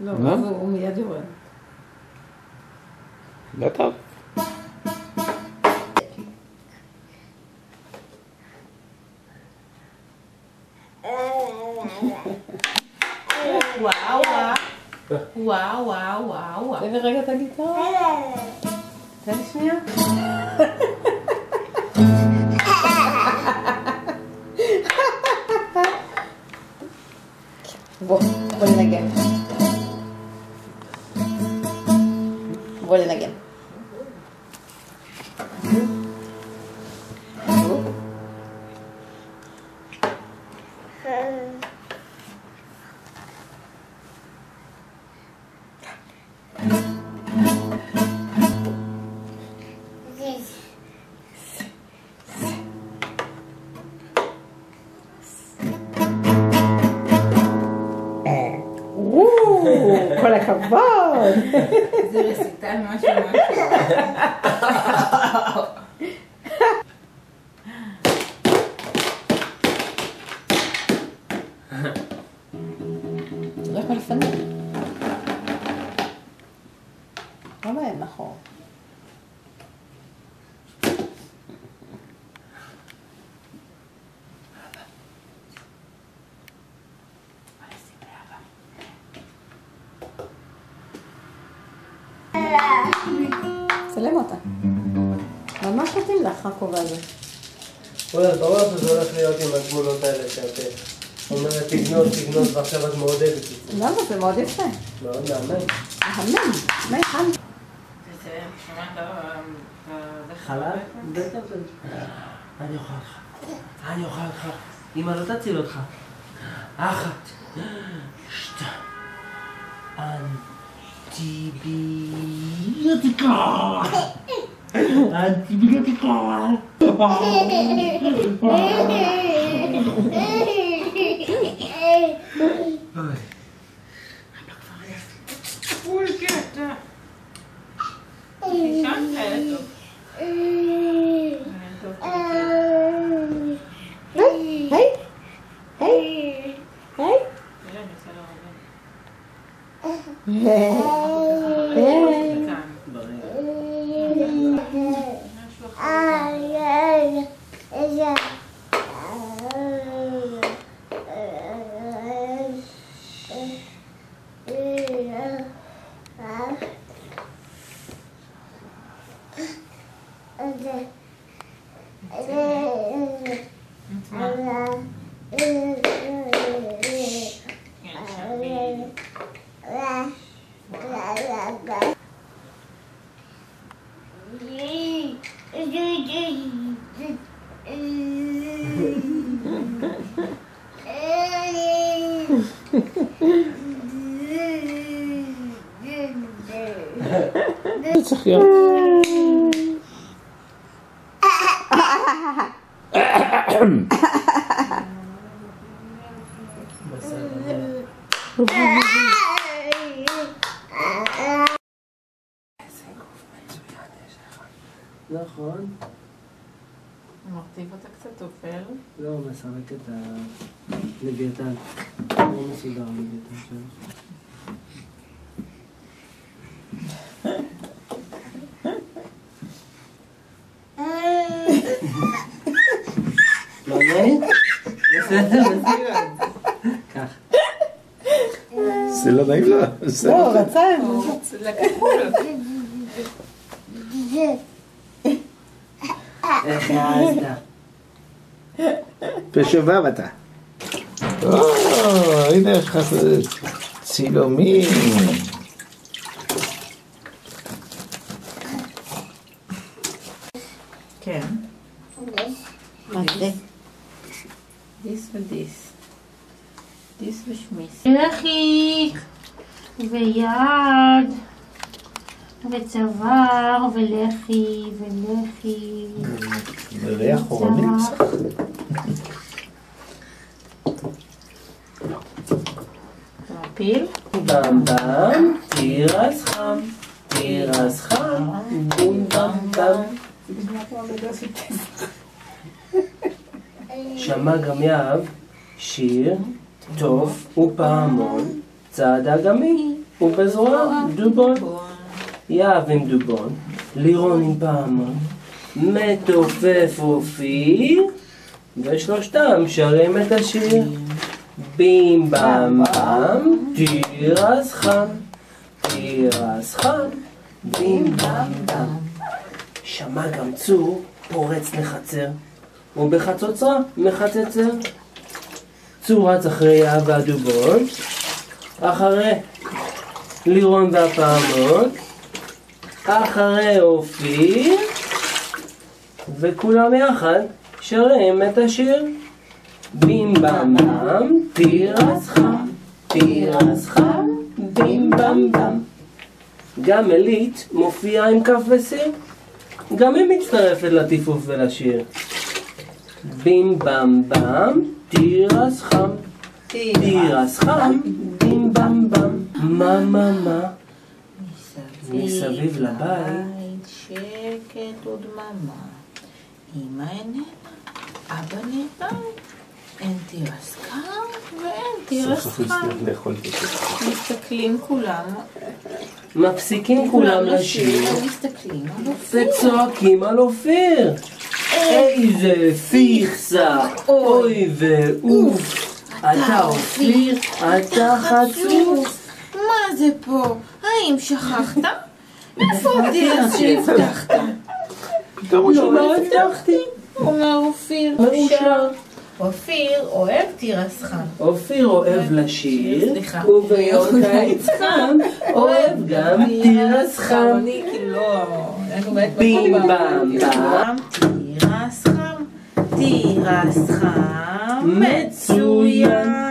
לא, הוא מיד יורד. לא טוב. וואו וואו וואו וואו. תן לי רגע את הגיטרה. תן לי שנייה. בוא ננגן. בוא ננגן. כל הכבוד. זה רסיטל משהו. לא יכול לפנות. למה אין נכון? צלם אותה. ממש מתאים לך הכובע הזה. וואלה, ברור שזה הולך להיות עם התמונות האלה שאת אומרת תגנות ועכשיו את מעודדת. למה? זה מאוד יפה. מאוד מהמם. מהמם. מהמם. חלב? בטח. אני אוכל אותך. אמא לא תציל אותך. אחת. שתיים. אנטיביוטיקה. זה צריך להיות. נכון. מרטיב אותה קצת אופל. לא, הוא מסרק את הלוויתן. לא מסודר הלוויתן שלו. מעניין? בסדר, כך. זה לא נעים לו. לא, רצה. לקחו לו. איך העזת? בשובב אתה. הנה יש לך צילומים. כן. מה זה? דיס ודיס. דיס ושמיס. לכי ויד וצוואר ולכי ולכי. ריח חורנית. פיל. במבם, תירס חם, תירס חם, בום במבם. שמע גם יב, שיר, תוף ופעמון, צעד אגמי, ובזרוע דובון. יהב עם דובון, לירון עם פעמון, מתופף אופיר, ושלושתם שרים את השיר. בים בם בם, תירס חם, תירס חם, בים בם בם. שמע גם צור פורץ לחצר, ובחצוצרה מחצצר. צור רץ אחרי יהב והדובון, אחרי לירון והפעמון, אחרי אופיר, וכולם יחד שרים את השיר. בים בם בם, תירס חם, תירס חם, בים בם בם. גם אלית מופיעה עם כף וסיר, גם היא מצטרפת לטיפוף ולשיר. בים בם בם, תירס חם, תירס חם, בים בם בם. מה מה מה? מסביב לבית שקט ודממה. אמא איננה, אבא נרדם, אין תירס קר ואין תירס חם. מסתכלים כולם, מפסיקים כולם לשיר מסתכלים וצועקים על אופיר. איזה פיכסה, אוי ואוף, אתה אופיר, אתה חצוף. מה זה פה? האם שכחת? איפה התירס שהבטחת? לא הבטחתי. אומר אופיר, מאושר. אופיר אוהב תירס חם. אופיר אוהב לשיר, סליחה. וביום קיץ חם אוהב גם תירס חם. אני כאילו לא... בים בם בם, תירס חם, תירס חם, מצוין.